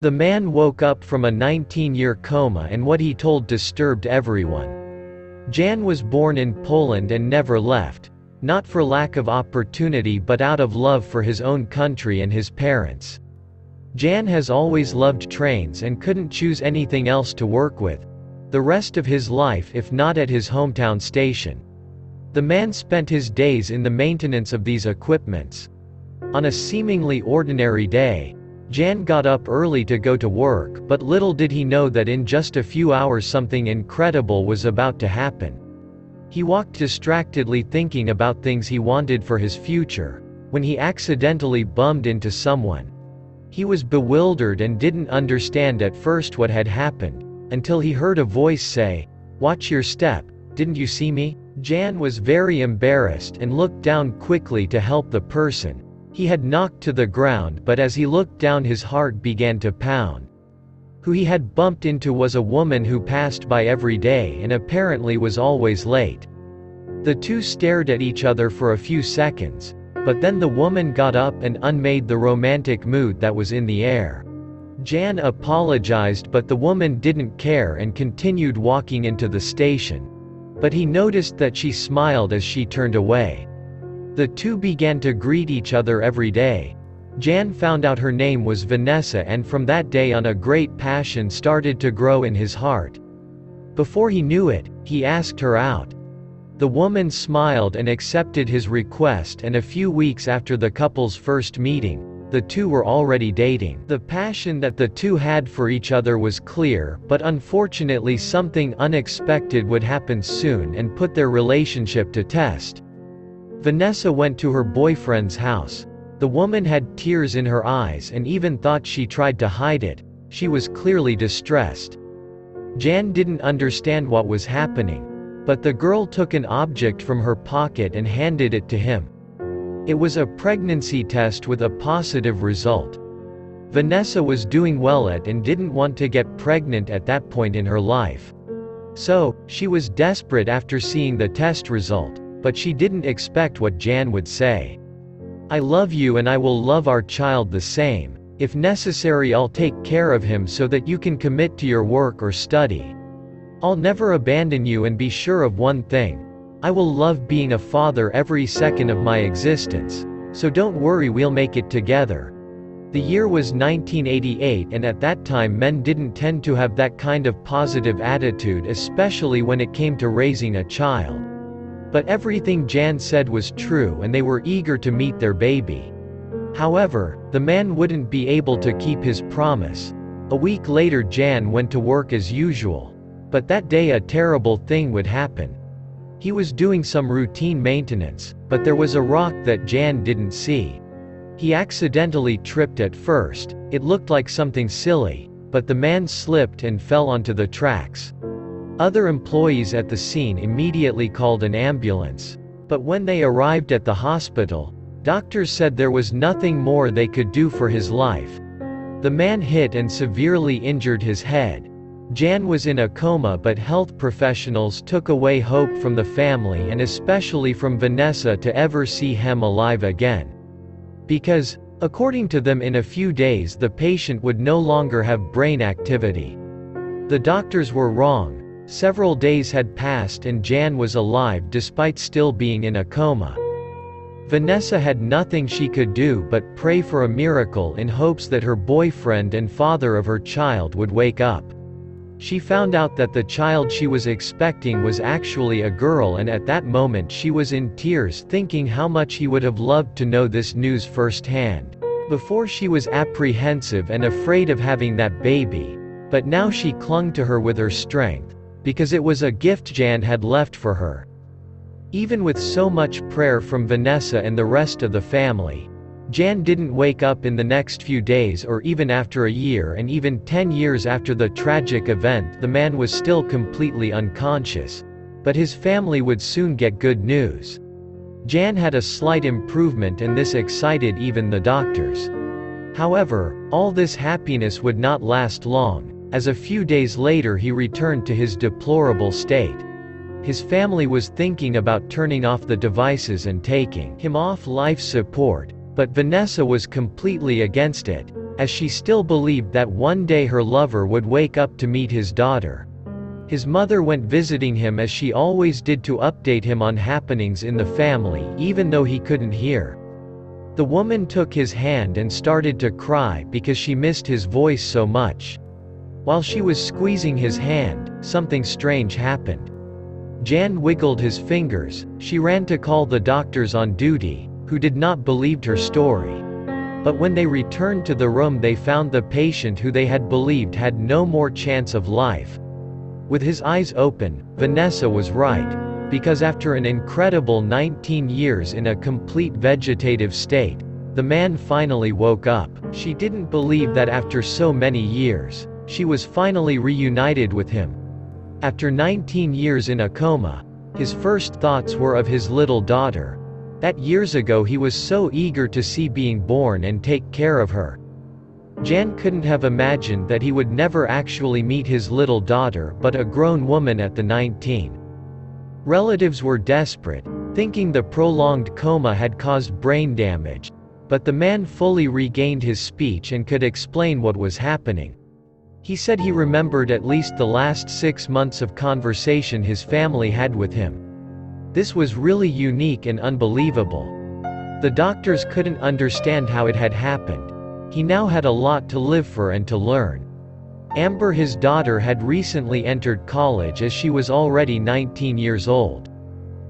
The man woke up from a 19-year coma, and what he told disturbed everyone. Jan was born in Poland and never left, not for lack of opportunity but out of love for his own country and his parents. Jan has always loved trains and couldn't choose anything else to work with the rest of his life if not at his hometown station. The man spent his days in the maintenance of these equipments. On a seemingly ordinary day, Jan got up early to go to work, but little did he know that in just a few hours something incredible was about to happen. He walked distractedly thinking about things he wanted for his future, when he accidentally bumped into someone. He was bewildered and didn't understand at first what had happened, until he heard a voice say, "Watch your step, didn't you see me?" Jan was very embarrassed and looked down quickly to help the person he had knocked to the ground, but as he looked down his heart began to pound. Who he had bumped into was a woman who passed by every day and apparently was always late. The two stared at each other for a few seconds, but then the woman got up and unmade the romantic mood that was in the air. Jan apologized, but the woman didn't care and continued walking into the station. But he noticed that she smiled as she turned away. The two began to greet each other every day. Jan found out her name was Vanessa, and from that day on a great passion started to grow in his heart. Before he knew it, he asked her out. The woman smiled and accepted his request, and a few weeks after the couple's first meeting, the two were already dating. The passion that the two had for each other was clear, but unfortunately something unexpected would happen soon and put their relationship to test. Vanessa went to her boyfriend's house. The woman had tears in her eyes and even thought she tried to hide it. She was clearly distressed. Jan didn't understand what was happening, but the girl took an object from her pocket and handed it to him. It was a pregnancy test with a positive result. Vanessa was doing well at and didn't want to get pregnant at that point in her life. So, she was desperate after seeing the test result, but she didn't expect what Jan would say. "I love you and I will love our child the same. If necessary, I'll take care of him so that you can commit to your work or study. I'll never abandon you, and be sure of one thing. I will love being a father every second of my existence. So don't worry, we'll make it together." The year was 1988, and at that time men didn't tend to have that kind of positive attitude, especially when it came to raising a child. But everything Jan said was true, and they were eager to meet their baby. However, the man wouldn't be able to keep his promise. A week later Jan went to work as usual. But that day a terrible thing would happen. He was doing some routine maintenance, but there was a rock that Jan didn't see. He accidentally tripped at first. It looked like something silly, but the man slipped and fell onto the tracks. Other employees at the scene immediately called an ambulance. But when they arrived at the hospital, doctors said there was nothing more they could do for his life. The man hit and severely injured his head. Jan was in a coma, but health professionals took away hope from the family and especially from Vanessa to ever see him alive again. Because, according to them, in a few days the patient would no longer have brain activity. The doctors were wrong. Several days had passed and Jan was alive despite still being in a coma. Vanessa had nothing she could do but pray for a miracle in hopes that her boyfriend and father of her child would wake up. She found out that the child she was expecting was actually a girl, and at that moment she was in tears, thinking how much he would have loved to know this news firsthand. Before she was apprehensive and afraid of having that baby, but now she clung to her with her strength, because it was a gift Jan had left for her. Even with so much prayer from Vanessa and the rest of the family, Jan didn't wake up in the next few days or even after a year, and even 10 years after the tragic event the man was still completely unconscious. But his family would soon get good news. Jan had a slight improvement, and this excited even the doctors. However, all this happiness would not last long, as a few days later he returned to his deplorable state. His family was thinking about turning off the devices and taking him off life support, but Vanessa was completely against it. as she still believed that one day her lover would wake up to meet his daughter. His mother went visiting him as she always did to update him on happenings in the family even though he couldn't hear. The woman took his hand and started to cry because she missed his voice so much. While she was squeezing his hand, something strange happened. Jan wiggled his fingers. She ran to call the doctors on duty, who did not believe her story. But when they returned to the room they found the patient who they had believed had no more chance of life. With his eyes open, Vanessa was right, because after an incredible 19 years in a complete vegetative state, the man finally woke up. She didn't believe that after so many years, she was finally reunited with him. After 19 years in a coma, his first thoughts were of his little daughter, that years ago he was so eager to see being born and take care of her. Jan couldn't have imagined that he would never actually meet his little daughter but a grown woman at the 19. Relatives were desperate, thinking the prolonged coma had caused brain damage, but the man fully regained his speech and could explain what was happening. He said he remembered at least the last 6 months of conversation his family had with him. This was really unique and unbelievable. The doctors couldn't understand how it had happened. He now had a lot to live for and to learn. Amber, his daughter, had recently entered college as she was already 19 years old.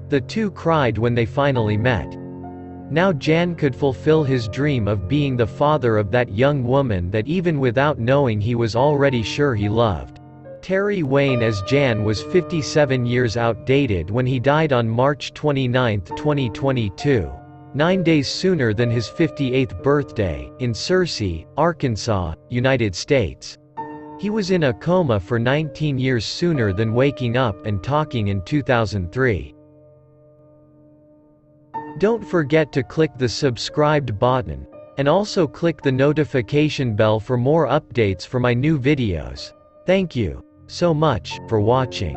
The two cried when they finally met. Now Jan could fulfill his dream of being the father of that young woman that even without knowing he was already sure he loved. Terry Wayne as Jan was 57 years outdated when he died on March 29, 2022. 9 days sooner than his 58th birthday, in Searcy, Arkansas, United States. He was in a coma for 19 years sooner than waking up and talking in 2003. Don't forget to click the subscribed button, and also click the notification bell for more updates for my new videos. Thank you so much for watching.